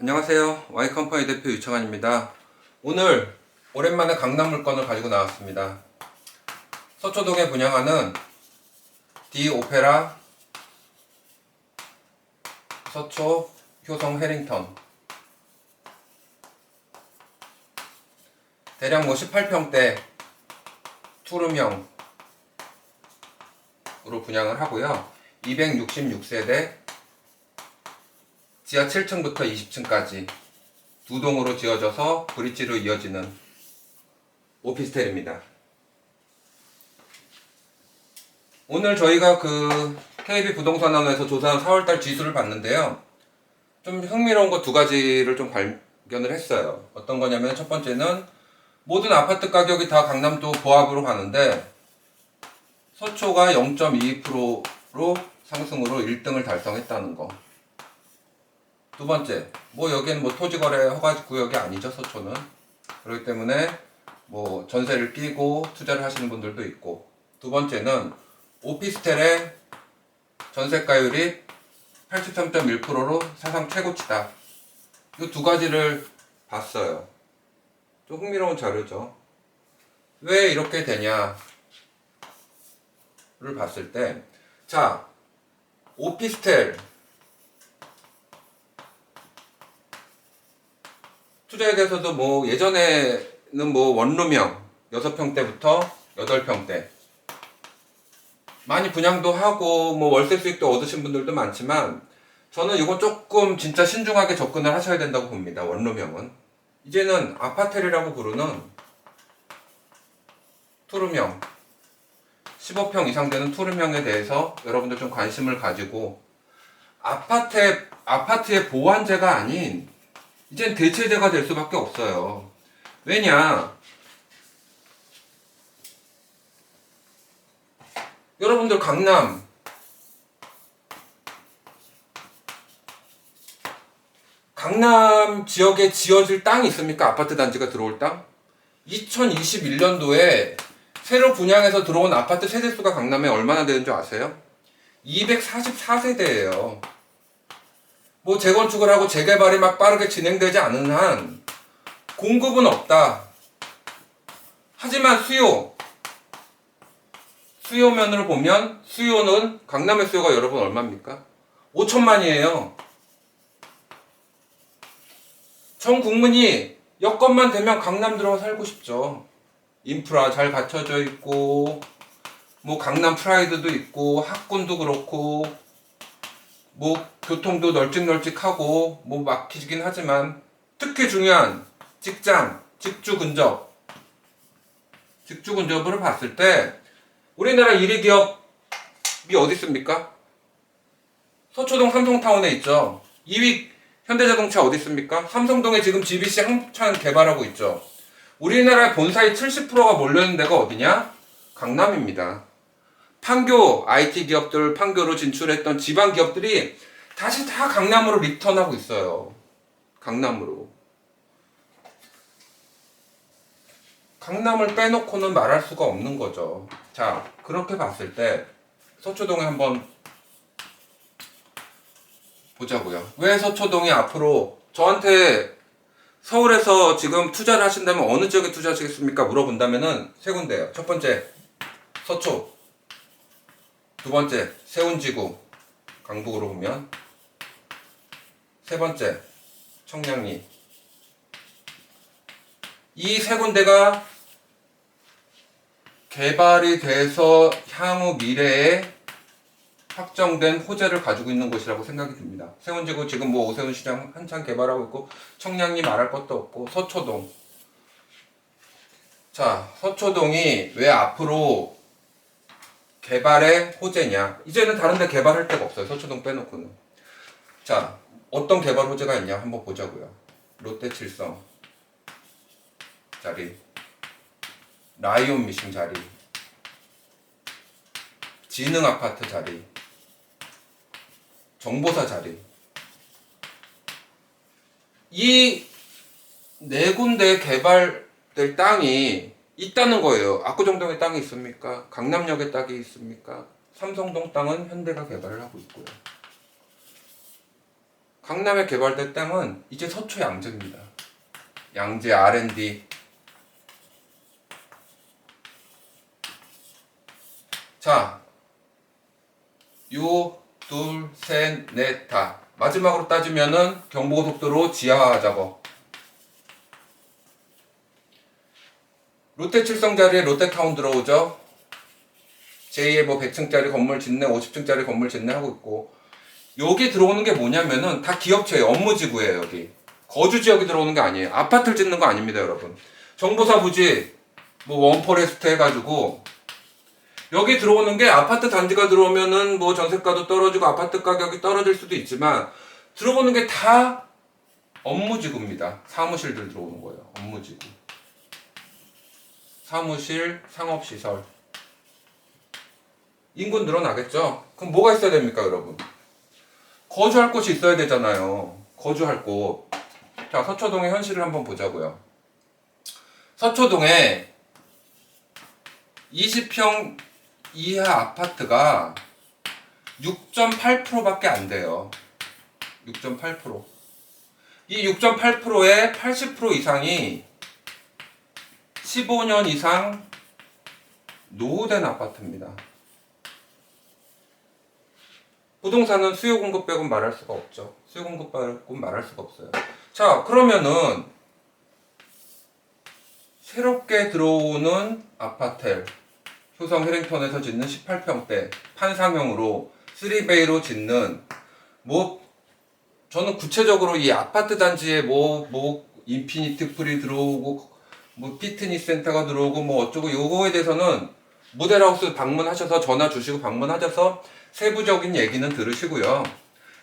안녕하세요. Y컴퍼니 대표 유창환입니다. 오늘 오랜만에 강남 물건을 가지고 나왔습니다. 서초동에 분양하는 디 오페라 서초 효성 해링턴 대략 18평대 투룸형으로 분양을 하고요. 266세대 지하 7층부터 20층까지 두 동으로 지어져서 브릿지로 이어지는 오피스텔입니다. 오늘 저희가 KB부동산원에서 조사한 4월달 지수를 봤는데요. 좀 흥미로운 거 두 가지를 좀 발견을 했어요. 어떤 거냐면 첫 번째는 모든 아파트 가격이 다 강남도 보합으로 가는데 서초가 0.22%로 상승으로 1등을 달성했다는 거. 두 번째, 여기는 토지거래 허가 구역이 아니죠, 서초는. 그렇기 때문에 전세를 끼고 투자를 하시는 분들도 있고. 두 번째는 오피스텔의 전세가율이 83.1%로 사상 최고치다. 이 두 가지를 봤어요. 좀 흥미로운 자료죠. 왜 이렇게 되냐를 봤을 때, 자, 오피스텔 투자에 대해서도 예전에는 원룸형 6평대부터 8평대 많이 분양도 하고 월세 수익도 얻으신 분들도 많지만 저는 이건 조금 진짜 신중하게 접근을 하셔야 된다고 봅니다. 원룸형은 이제는 아파텔이라고 부르는 투룸형 15평 이상 되는 투룸형에 대해서 여러분들 좀 관심을 가지고 아파트의 보완제가 아닌 이젠 대체제가 될 수밖에 없어요. 왜냐? 여러분들 강남 지역에 지어질 땅이 있습니까? 아파트 단지가 들어올 땅? 2021년도에 새로 분양해서 들어온 아파트 세대수가 강남에 얼마나 되는 줄 아세요? 244세대예요. 재건축을 하고 재개발이 빠르게 진행되지 않은 한 공급은 없다. 하지만 수요면으로 보면 수요는 강남의 수요가 여러분 얼마입니까? 5천만이에요. 전 국민이 여건만 되면 강남 들어가 살고 싶죠. 인프라 잘 갖춰져 있고 강남 프라이드도 있고 학군도 그렇고 교통도 널찍널찍하고 막히긴 하지만 특히 중요한 직장, 직주 근접을 봤을 때 우리나라 1위 기업이 어디 있습니까? 서초동 삼성타운에 있죠. 2위 현대자동차 어디 있습니까? 삼성동에 지금 GBC 한창 개발하고 있죠. 우리나라 본사의 70%가 몰려있는 데가 어디냐? 강남입니다. 판교 IT 기업들 판교로 진출했던 지방 기업들이 다시 다 강남으로 리턴하고 있어요. 강남으로. 강남을 빼놓고는 말할 수가 없는 거죠. 자, 그렇게 봤을 때 서초동에 한번 보자고요. 왜 서초동이 앞으로 저한테 서울에서 지금 투자를 하신다면 어느 지역에 투자하시겠습니까? 물어본다면은 세 군데예요. 첫 번째, 서초. 두 번째, 세운지구, 강북으로 보면. 세 번째, 청량리. 이 세 군데가 개발이 돼서 향후 미래에 확정된 호재를 가지고 있는 곳이라고 생각이 듭니다. 세운지구 지금 오세훈 시장 한창 개발하고 있고, 청량리 말할 것도 없고, 서초동. 자, 서초동이 왜 앞으로 개발의 호재냐? 이제는 다른 데 개발할 데가 없어요. 서초동 빼놓고는. 자, 어떤 개발 호재가 있냐? 한번 보자고요. 롯데칠성 자리, 라이온 미싱 자리, 지능아파트 자리, 정보사 자리. 이 네 군데 개발될 땅이 있다는 거예요. 압구정동에 땅이 있습니까? 강남역에 땅이 있습니까? 삼성동 땅은 현대가 개발을 하고 있고요. 강남에 개발될 땅은 이제 서초 양재입니다. 양재 R&D. 자, 요 둘, 셋, 넷, 다. 마지막으로 따지면은 경부고속도로 지하 작업. 롯데 칠성자리에 롯데타운 들어오죠. 제2의 뭐 100층짜리 건물 짓네, 50층짜리 건물 짓네 하고 있고. 여기 들어오는 게 뭐냐면은 다 기업체예요. 업무지구예요, 여기. 거주지역이 들어오는 게 아니에요. 아파트를 짓는 거 아닙니다, 여러분. 정보사 부지, 뭐 원포레스트 해가지고 여기 들어오는 게 아파트 단지가 들어오면은 뭐 전세가도 떨어지고 아파트 가격이 떨어질 수도 있지만 들어오는 게 다 업무지구입니다. 사무실들 들어오는 거예요. 업무지구. 사무실, 상업시설. 인구 늘어나겠죠? 그럼 뭐가 있어야 됩니까, 여러분? 거주할 곳이 있어야 되잖아요. 거주할 곳. 자, 서초동의 현실을 한번 보자고요. 서초동에 20평 이하 아파트가 6.8%밖에 안 돼요. 6.8%. 이 6.8%의 80% 이상이 15년 이상 노후된 아파트입니다. 부동산은 수요 공급 빼고는 말할 수가 없죠. 수요 공급 빼고는 말할 수가 없어요. 자, 그러면은 새롭게 들어오는 아파트, 효성 해링턴에서 짓는 18평대 판상형으로 3베이로 짓는 뭐 저는 구체적으로 이 아파트 단지에 뭐 인피니트 풀이 들어오고 뭐 피트니스 센터가 들어오고 뭐 어쩌고 요거에 대해서는 모델하우스 방문하셔서 전화 주시고 방문하셔서 세부적인 얘기는 들으시고요.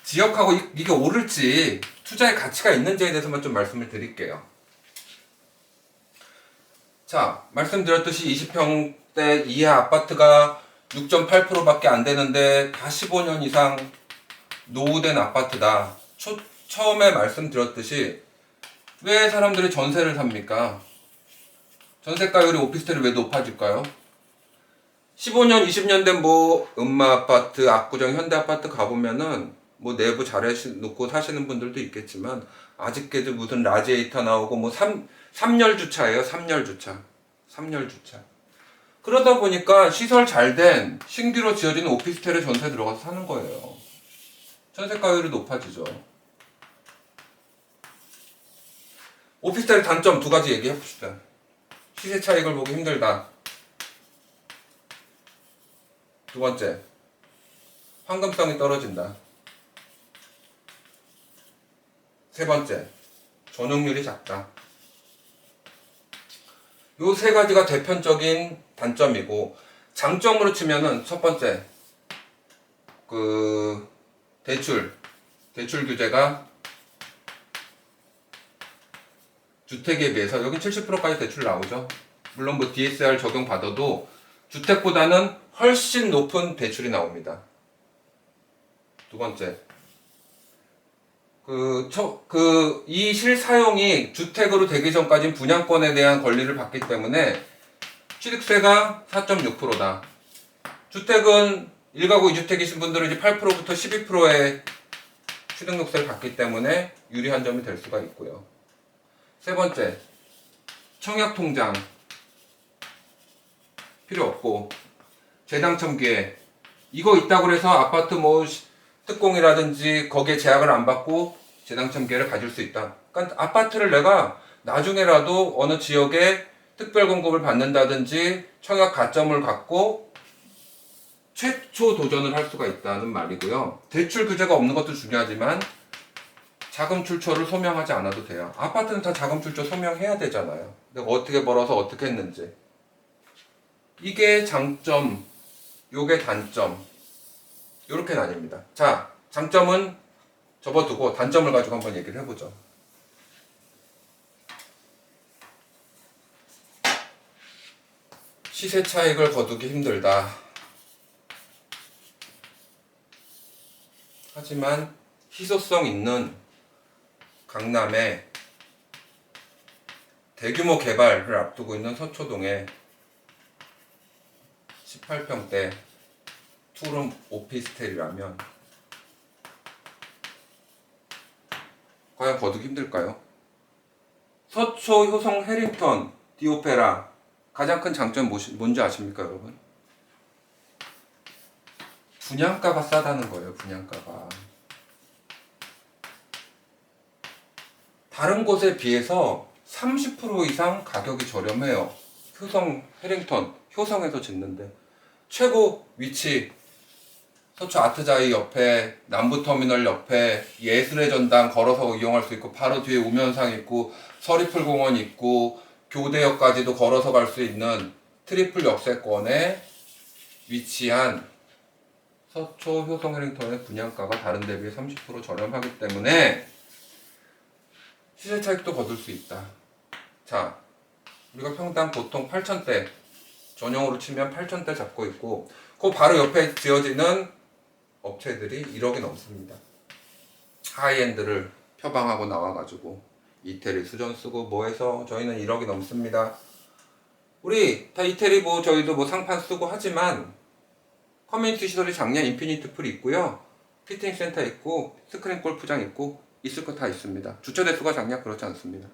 지역하고 이게 오를지 투자의 가치가 있는지에 대해서만 좀 말씀을 드릴게요. 자, 말씀드렸듯이 20평대 이하 아파트가 6.8%밖에 안 되는데 다 15년 이상 노후된 아파트다. 처음에 말씀드렸듯이 왜 사람들이 전세를 삽니까? 전세가율이 오피스텔이 왜 높아질까요? 15년, 20년 된 뭐 음마아파트, 압구정 현대아파트 가보면은 뭐 내부 잘 해놓고 사시는 분들도 있겠지만 아직까지 무슨 라지에이터 나오고 뭐 3열 주차예요. 3열 주차. 3열 주차. 그러다 보니까 시설 잘 된 신규로 지어지는 오피스텔에 전세 들어가서 사는 거예요. 전세가율이 높아지죠. 오피스텔 단점 두 가지 얘기해 봅시다. 시세 차익을 보기 힘들다. 두 번째, 황금성이 떨어진다. 세 번째, 전용률이 작다. 요 세 가지가 대표적인 단점이고, 장점으로 치면은 첫 번째, 대출 규제가 주택에 비해서 여긴 70%까지 대출 나오죠. 물론 뭐 DSR 적용 받아도 주택보다는 훨씬 높은 대출이 나옵니다. 두 번째, 이 실사용이 주택으로 되기 전까지는 분양권에 대한 권리를 받기 때문에 취득세가 4.6%다. 주택은 1가구 2주택이신 분들은 이제 8%부터 12%의 취득세를 받기 때문에 유리한 점이 될 수가 있고요. 세 번째, 청약통장 필요 없고 재당첨 기회 이거 있다고 해서 아파트 뭐 특공이라든지 거기에 제약을 안 받고 재당첨 기회를 가질 수 있다. 그러니까 아파트를 내가 나중에라도 어느 지역에 특별 공급을 받는다든지 청약 가점을 갖고 최초 도전을 할 수가 있다는 말이고요. 대출 규제가 없는 것도 중요하지만 자금 출처를 소명하지 않아도 돼요. 아파트는 다 자금 출처 소명해야 되잖아요. 내가 어떻게 벌어서 어떻게 했는지. 이게 장점, 요게 단점. 요렇게 나뉩니다. 자, 장점은 접어두고 단점을 가지고 한번 얘기를 해보죠. 시세 차익을 거두기 힘들다. 하지만 희소성 있는 강남에 대규모 개발을 앞두고 있는 서초동에 18평대 투룸 오피스텔이라면 과연 거두기 힘들까요? 서초, 효성, 해링턴, 디오페라 가장 큰 장점 뭔지 아십니까 여러분? 분양가가 싸다는 거예요. 분양가가 다른 곳에 비해서 30% 이상 가격이 저렴해요. 효성, 해링턴, 효성에서 짓는데 최고 위치 서초 아트자이 옆에 남부터미널 옆에 예술의 전당 걸어서 이용할 수 있고 바로 뒤에 우면상 있고 서리풀 공원 있고 교대역까지도 걸어서 갈 수 있는 트리플 역세권에 위치한 서초 효성 해링턴의 분양가가 다른 데 비해 30% 저렴하기 때문에 시세 차익도 거둘 수 있다. 자, 우리가 평당 보통 8,000대 전용으로 치면 8,000대 잡고 있고 그 바로 옆에 지어지는 업체들이 1억이 넘습니다. 하이엔드를 표방하고 나와가지고 이태리 수전 쓰고 뭐 해서 저희는 1억이 넘습니다. 우리 다 이태리 뭐 저희도 뭐 상판 쓰고 하지만 커뮤니티 시설이 작년 인피니트 풀 있고요. 피팅 센터 있고 스크린 골프장 있고 있을 거 다 있습니다. 주차 대수가 작년 그렇지 않습니다.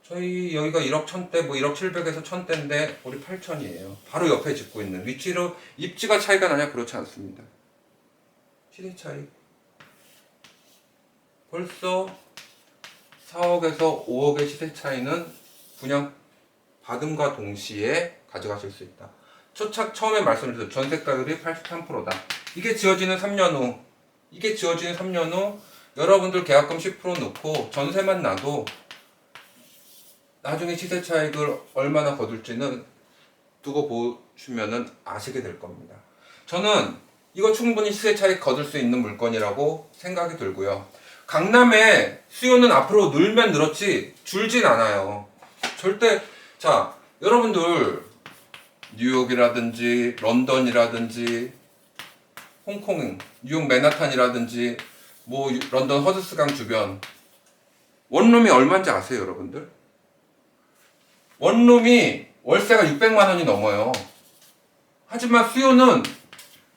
저희 여기가 1억 1000대 뭐 1억 700에서 1000대인데 우리 8000이에요. 바로 옆에 짓고 있는 위치로 입지가 차이가 나냐 그렇지 않습니다. 시세 차이 벌써 4억에서 5억의 시세 차이는 분양 받음과 동시에 가져가실 수 있다. 처음에 말씀드렸죠. 전세가율이 83%다. 이게 지어지는 3년 후 여러분들 계약금 10% 넣고 전세만 나도 나중에 시세 차익을 얼마나 거둘지는 두고 보시면은 아시게 될 겁니다. 저는 이거 충분히 시세 차익 거둘 수 있는 물건이라고 생각이 들고요. 강남의 수요는 앞으로 늘면 늘었지 줄진 않아요. 절대. 자, 여러분들 뉴욕이라든지 런던이라든지 홍콩, 뉴욕 맨하탄이라든지 뭐 런던 허드스강 주변 원룸이 얼마인지 아세요, 여러분들? 원룸이 월세가 600만 원이 넘어요. 하지만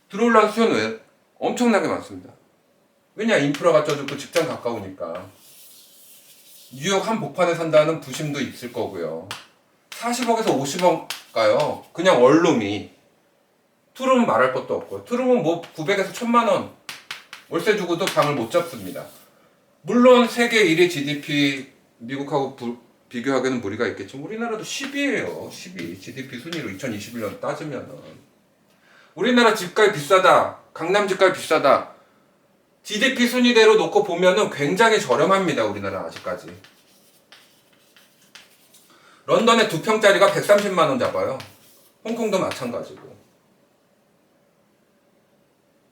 들어올라는 수요는 왜? 엄청나게 많습니다. 왜냐? 인프라가 쪄죽고 직장 가까우니까. 뉴욕 한복판에 산다는 부심도 있을 거고요. 40억에서 50억 가요. 그냥 원룸이. 투룸은 말할 것도 없고. 투룸은 뭐 900에서 1000만 원 월세 주고도 방을 못 잡습니다. 물론 세계 1위 GDP 미국하고 비교하기에는 무리가 있겠지만 우리나라도 10위예요. 10위. GDP 순위로 2021년 따지면은. 우리나라 집값이 비싸다. 강남 집값이 비싸다. GDP 순위대로 놓고 보면은 굉장히 저렴합니다. 우리나라 아직까지. 런던에 2평짜리가 130만 원 잡아요. 홍콩도 마찬가지고.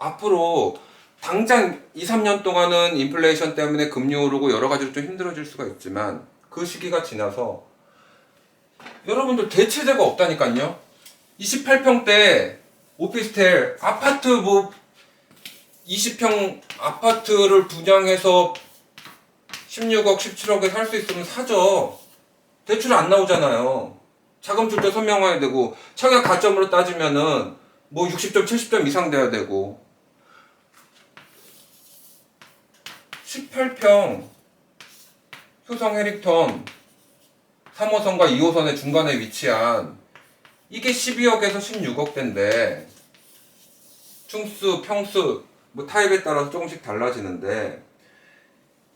앞으로 당장 2, 3년 동안은 인플레이션 때문에 금리 오르고 여러 가지로 좀 힘들어질 수가 있지만 그 시기가 지나서 여러분들 대체제가 없다니까요. 28평대 오피스텔 아파트 뭐 20평 아파트를 분양해서 16억, 17억에 살 수 있으면 사죠. 대출 안 나오잖아요. 자금 출자 선명화해야 되고 청약 가점으로 따지면은 뭐 60점, 70점 이상 돼야 되고 18평 효성 해릭턴 3호선과 2호선의 중간에 위치한 이게 12억에서 16억대인데 충수, 평수 뭐 타입에 따라서 조금씩 달라지는데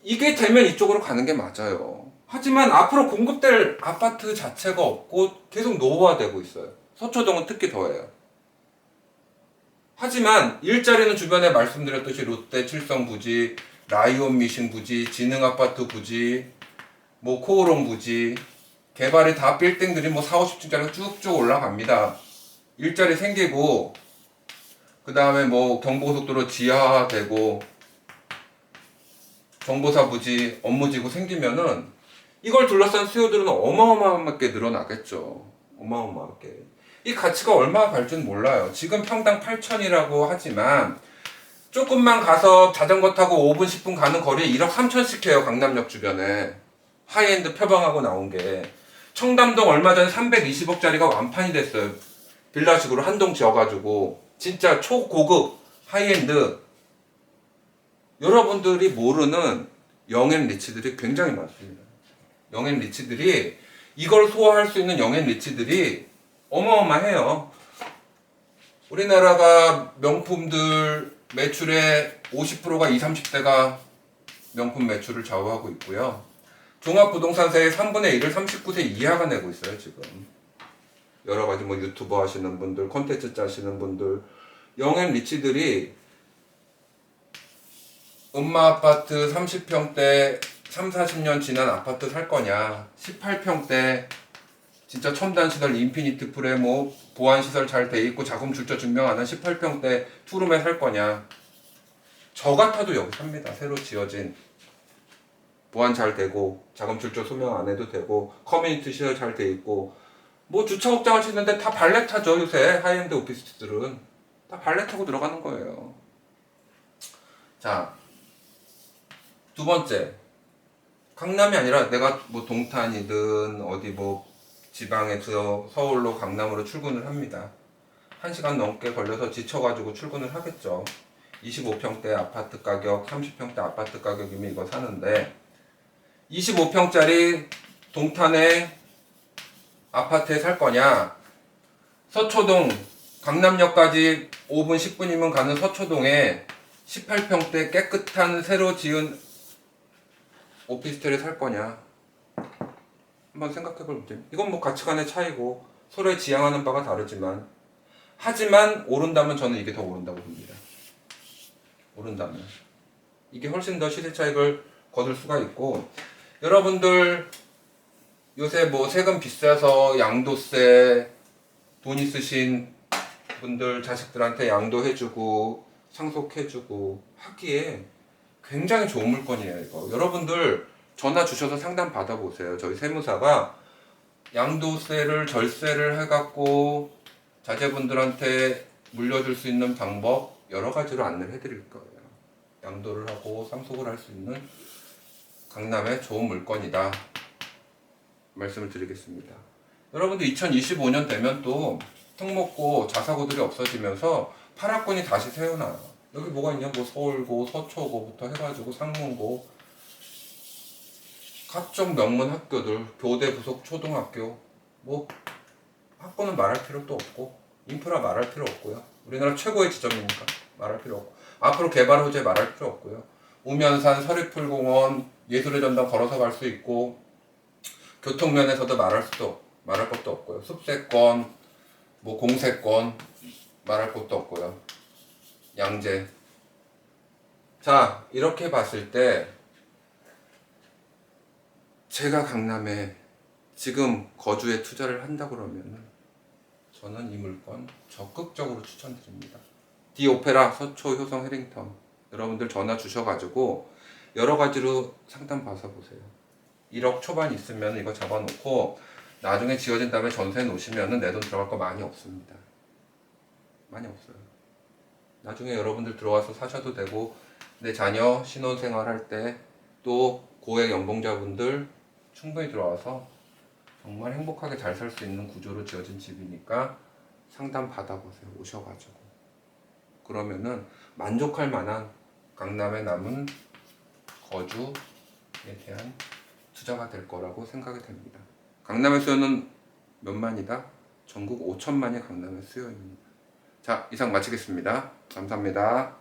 이게 되면 이쪽으로 가는 게 맞아요. 하지만 앞으로 공급될 아파트 자체가 없고 계속 노후화되고 있어요. 서초동은 특히 더해요. 하지만 일자리는 주변에 말씀드렸듯이 롯데 칠성 부지, 라이온 미신 부지, 지능아파트 부지, 뭐 코오롱 부지 개발이 다 빌딩들이 뭐 4, 50층짜리가 쭉쭉 올라갑니다. 일자리 생기고 그 다음에 뭐 경부고속도로 지하되고 정보사 부지, 업무지구 생기면은 이걸 둘러싼 수요들은 어마어마하게 늘어나겠죠. 어마어마하게. 이 가치가 얼마나 갈지는 몰라요. 지금 평당 8천이라고 하지만 조금만 가서 자전거 타고 5분, 10분 가는 거리에 1억 3천씩 해요. 강남역 주변에. 하이엔드 표방하고 나온 게. 청담동 얼마 전에 320억짜리가 완판이 됐어요. 빌라식으로 한 동 지어가지고. 진짜 초고급 하이엔드. 여러분들이 모르는 영앤 리치들이 굉장히 많습니다. 영앤 리치들이 이걸 소화할 수 있는 영앤 리치들이 어마어마해요. 우리나라가 명품들 매출의 50%가 20, 30대가 명품 매출을 좌우하고 있고요. 종합부동산세의 3분의 1을 39세 이하가 내고 있어요, 지금. 여러 가지 뭐 유튜버 하시는 분들, 콘텐츠 짜시는 분들, 영앤 리치들이 음마 아파트 30평대 3, 40년 지난 아파트 살 거냐, 18평대 진짜 첨단 시설 인피니트 풀에 뭐 보안 시설 잘 돼 있고 자금 출처 증명하는 18평대 투룸에 살 거냐. 저 같아도 여기 삽니다. 새로 지어진 보안 잘 되고 자금 출처 소명 안 해도 되고 커뮤니티 시설 잘 돼 있고 뭐 주차 걱정을 치는데 다 발렛 타죠. 요새 하이엔드 오피스들은 다 발렛 타고 들어가는 거예요. 자, 두 번째, 강남이 아니라 내가 뭐 동탄이든 어디 뭐 지방에서 서울로 강남으로 출근을 합니다. 1시간 넘게 걸려서 지쳐가지고 출근을 하겠죠. 25평대 아파트 가격, 30평대 아파트 가격이면 이거 사는데 25평짜리 동탄의 아파트에 살 거냐, 서초동 강남역까지 5분 10분이면 가는 서초동에 18평대 깨끗한 새로 지은 오피스텔에 살 거냐, 한번 생각해 볼 문제. 이건 뭐 가치관의 차이고 서로의 지향하는 바가 다르지만, 하지만 오른다면 저는 이게 더 오른다고 봅니다. 오른다면 이게 훨씬 더 시세 차익을 거둘 수가 있고, 여러분들 요새 뭐 세금 비싸서 양도세, 돈 있으신 분들 자식들한테 양도해주고 상속해주고 하기에 굉장히 좋은 물건이에요. 이거 여러분들 전화 주셔서 상담 받아보세요. 저희 세무사가 양도세를 절세를 해갖고 자제분들한테 물려줄 수 있는 방법 여러 가지로 안내를 해드릴 거예요. 양도를 하고 상속을 할 수 있는 강남의 좋은 물건이다 말씀을 드리겠습니다. 여러분들 2025년 되면 또 특목고 자사고들이 없어지면서 8학군이 다시 새어나요. 여기 뭐가 있냐, 뭐 서울고 서초고부터 해가지고 상문고 각종 명문 학교들, 교대 부속 초등학교, 뭐 학교는 말할 필요도 없고 인프라 말할 필요 없고요. 우리나라 최고의 지점이니까 말할 필요 없고, 앞으로 개발 호재 말할 필요 없고요. 우면산 서리풀공원 예술의 전당 걸어서 갈 수 있고, 교통면에서도 말할 것도 없고요. 숲세권, 뭐 공세권 말할 것도 없고요. 양재. 자, 이렇게 봤을 때 제가 강남에 지금 거주에 투자를 한다 그러면은 저는 이 물건 적극적으로 추천드립니다. 디오페라, 서초, 효성, 해링턴. 여러분들 전화 주셔가지고 여러 가지로 상담 받아보세요. 1억 초반 있으면 이거 잡아놓고 나중에 지어진 다음에 전세 놓으시면은 내 돈 들어갈 거 많이 없습니다. 많이 없어요. 나중에 여러분들 들어와서 사셔도 되고, 내 자녀 신혼생활 할 때 또 고액 연봉자분들 충분히 들어와서 정말 행복하게 잘 살 수 있는 구조로 지어진 집이니까 상담 받아보세요. 오셔가지고. 그러면은 만족할 만한 강남에 남은 거주에 대한 투자가 될 거라고 생각이 됩니다. 강남의 수요는 몇만이다? 전국 5천만이 강남의 수요입니다. 자, 이상 마치겠습니다. 감사합니다.